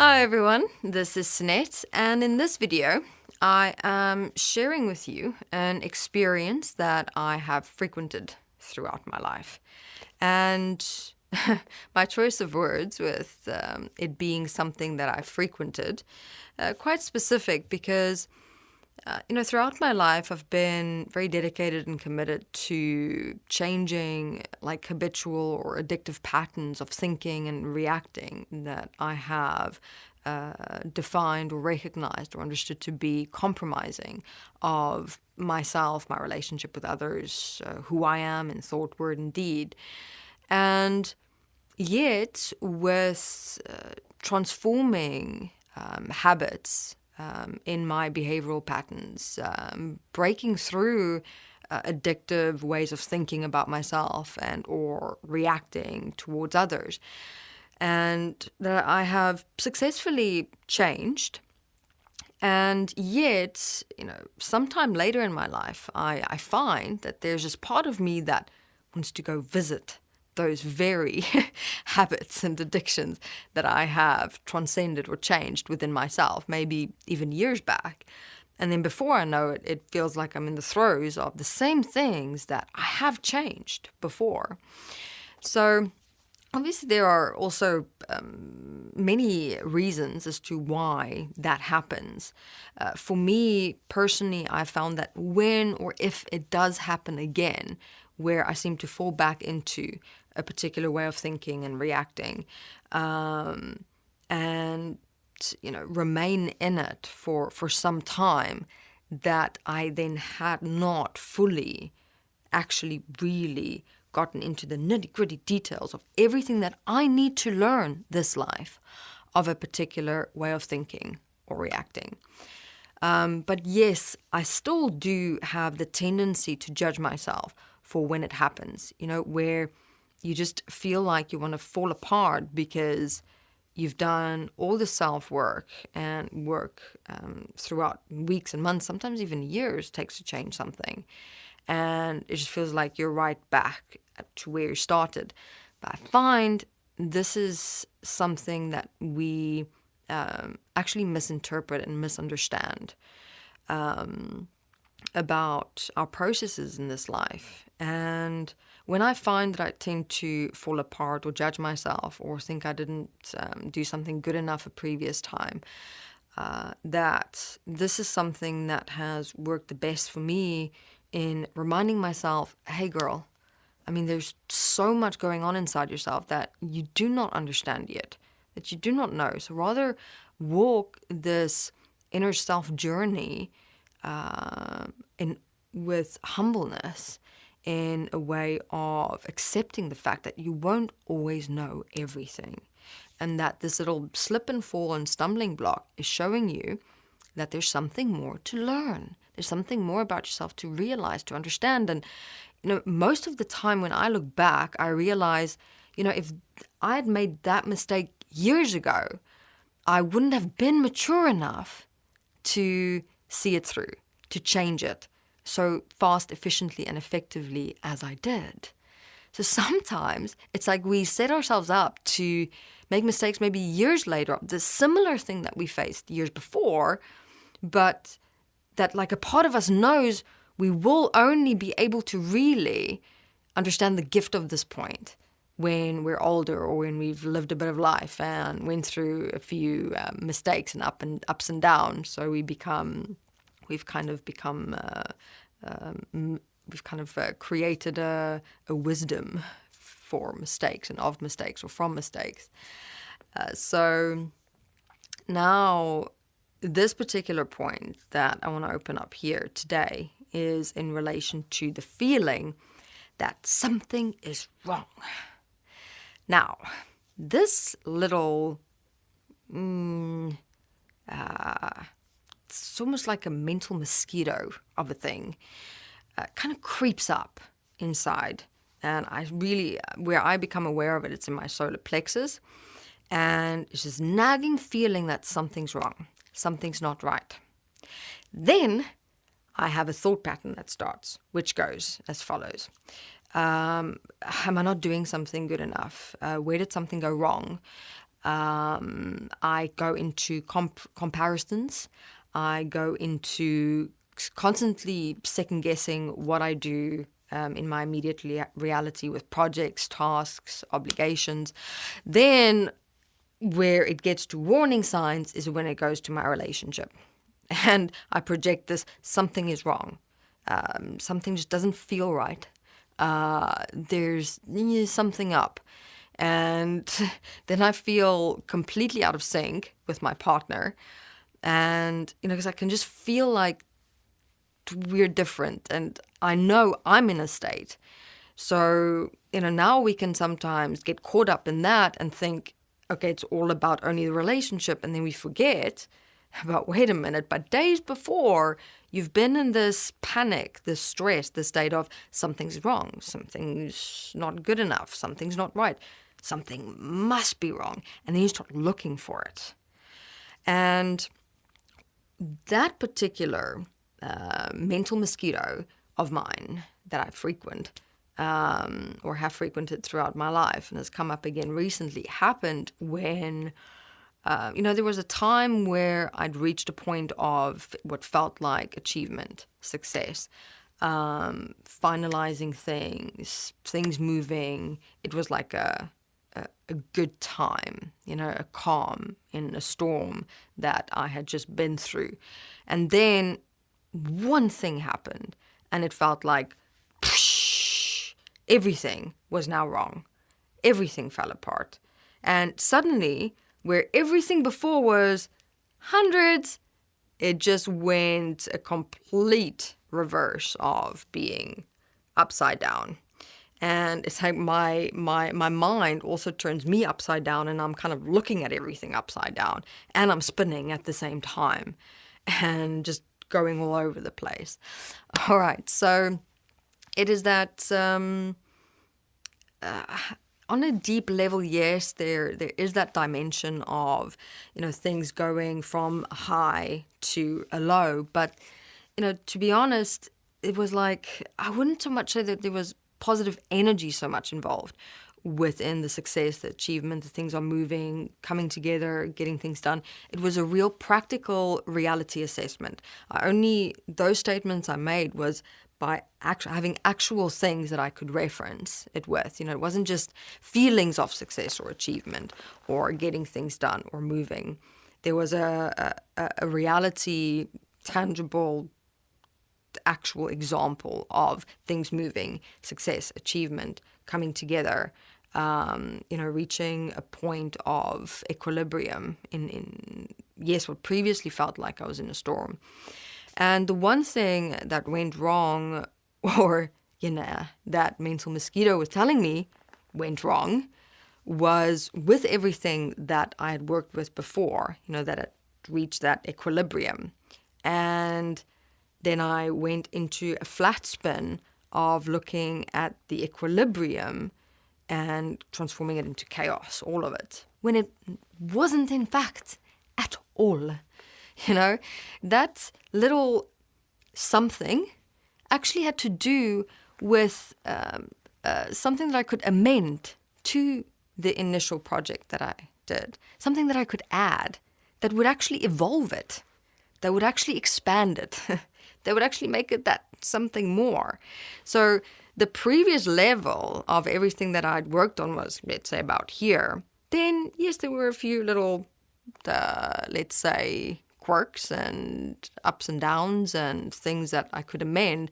Hi everyone, this is Snette, and in this video I am sharing with you an experience that I have frequented throughout my life. And my choice of words with it being something that I frequented, quite specific because throughout my life, I've been very dedicated and committed to changing like habitual or addictive patterns of thinking and reacting that I have defined or recognized or understood to be compromising of myself, my relationship with others, who I am in thought, word, and deed. And yet, with transforming habits, in my behavioral patterns, breaking through addictive ways of thinking about myself and or reacting towards others, and that I have successfully changed. And yet, sometime later in my life, I find that there's this part of me that wants to go visit those very habits and addictions that I have transcended or changed within myself, maybe even years back. And then before I know it, it feels like I'm in the throes of the same things that I have changed before. So obviously there are also many reasons as to why that happens. For me personally, I found that when or if it does happen again, where I seem to fall back into a particular way of thinking and reacting, and remain in it for some time, that I then had not fully actually really gotten into the nitty-gritty details of everything that I need to learn this life of a particular way of thinking or reacting. But yes, I still do have the tendency to judge myself for when it happens, where you just feel like you want to fall apart because you've done all the self-work and work throughout weeks and months, sometimes even years takes to change something. And it just feels like you're right back to where you started. But I find this is something that we actually misinterpret and misunderstand about our processes in this life. And when I find that I tend to fall apart or judge myself or think I didn't do something good enough a previous time, that this is something that has worked the best for me in reminding myself, hey girl, there's so much going on inside yourself that you do not understand yet, that you do not know. So rather walk this inner self journey with humbleness, in a way of accepting the fact that you won't always know everything, and that this little slip and fall and stumbling block is showing you that there's something more to learn. There's something more about yourself to realize, to understand. And most of the time when I look back, I realize, if I had made that mistake years ago, I wouldn't have been mature enough to see it through, to change it so fast, efficiently, and effectively as I did. So sometimes it's like we set ourselves up to make mistakes maybe years later, the similar thing that we faced years before, but that like a part of us knows we will only be able to really understand the gift of this point when we're older, or when we've lived a bit of life and went through a few mistakes and ups and downs. So we've created a wisdom for mistakes and of mistakes or from mistakes. So now this particular point that I want to open up here today is in relation to the feeling that something is wrong. Now, this little, it's almost like a mental mosquito of a thing, kind of creeps up inside. And where I become aware of it, it's in my solar plexus. And it's this nagging feeling that something's wrong, something's not right. Then I have a thought pattern that starts, which goes as follows. Am I not doing something good enough? Where did something go wrong? I go into comparisons. I go into constantly second guessing what I do in my immediate reality with projects, tasks, obligations. Then where it gets to warning signs is when it goes to my relationship. And I project this, something is wrong. Something just doesn't feel right. There's something up. And then I feel completely out of sync with my partner. And, because I can just feel like we're different. And I know I'm in a state. So, now we can sometimes get caught up in that and think, okay, it's all about only the relationship. And then we forget about, wait a minute, but days before, you've been in this panic, this stress, this state of something's wrong, something's not good enough, something's not right, something must be wrong. And then you start looking for it. And that particular mental mosquito of mine that I frequent, or have frequented throughout my life and has come up again recently, happened when, there was a time where I'd reached a point of what felt like achievement, success, finalizing things moving. It was like a good time, a calm in a storm that I had just been through. And then one thing happened and it felt like everything was now wrong. Everything fell apart. And suddenly, where everything before was hundreds, it just went a complete reverse of being upside down. And it's like my mind also turns me upside down, and I'm kind of looking at everything upside down, and I'm spinning at the same time and just going all over the place. All right, so it is that on a deep level, yes, there is that dimension of, things going from high to a low. But, to be honest, it was like, I wouldn't so much say that there was positive energy so much involved within the success, the achievement, the things are moving, coming together, getting things done. It was a real practical reality assessment. Those statements I made was by having actual things that I could reference it with. It wasn't just feelings of success or achievement or getting things done or moving. There was a reality, tangible, actual example of things moving, success, achievement, coming together, reaching a point of equilibrium in what previously felt like I was in a storm. And the one thing that went wrong, or, that mental mosquito was telling me went wrong, was with everything that I had worked with before, that had reached that equilibrium. And then I went into a flat spin of looking at the equilibrium and transforming it into chaos, all of it, when it wasn't in fact at all. That little something actually had to do with something that I could amend to the initial project that I did, something that I could add that would actually evolve it, that would actually expand it, that would actually make it that something more. So the previous level of everything that I'd worked on was, let's say, about here. Then, yes, there were a few little, let's say, quirks and ups and downs and things that I could amend.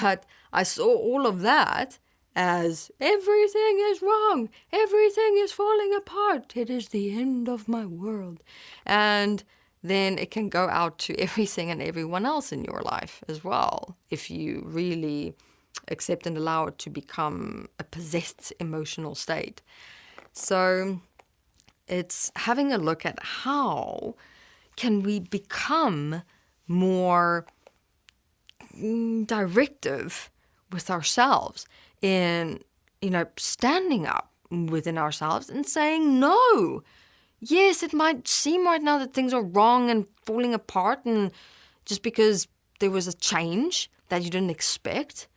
But I saw all of that as everything is wrong. Everything is falling apart. It is the end of my world. And then it can go out to everything and everyone else in your life as well, if you really accept and allow it to become a possessed emotional state. So it's having a look at how can we become more directive with ourselves in, standing up within ourselves and saying no. Yes, it might seem right now that things are wrong and falling apart, and just because there was a change that you didn't expect.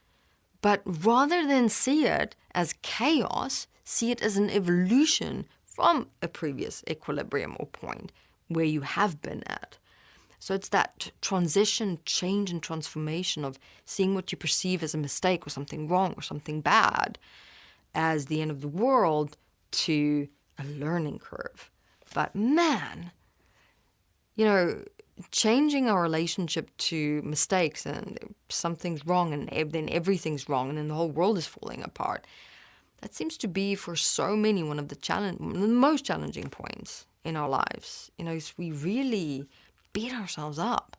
But rather than see it as chaos, see it as an evolution from a previous equilibrium or point where you have been at. So it's that transition, change, and transformation of seeing what you perceive as a mistake or something wrong or something bad as the end of the world to a learning curve. But man, changing our relationship to mistakes, and something's wrong and then everything's wrong and then the whole world is falling apart, that seems to be for so many one of the most challenging points in our lives. We really beat ourselves up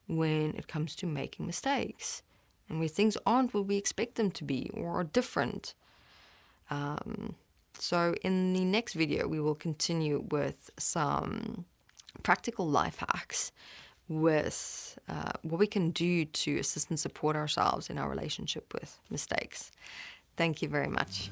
when it comes to making mistakes and where things aren't what we expect them to be or are different. So in the next video, we will continue with some practical life hacks with what we can do to assist and support ourselves in our relationship with mistakes. Thank you very much.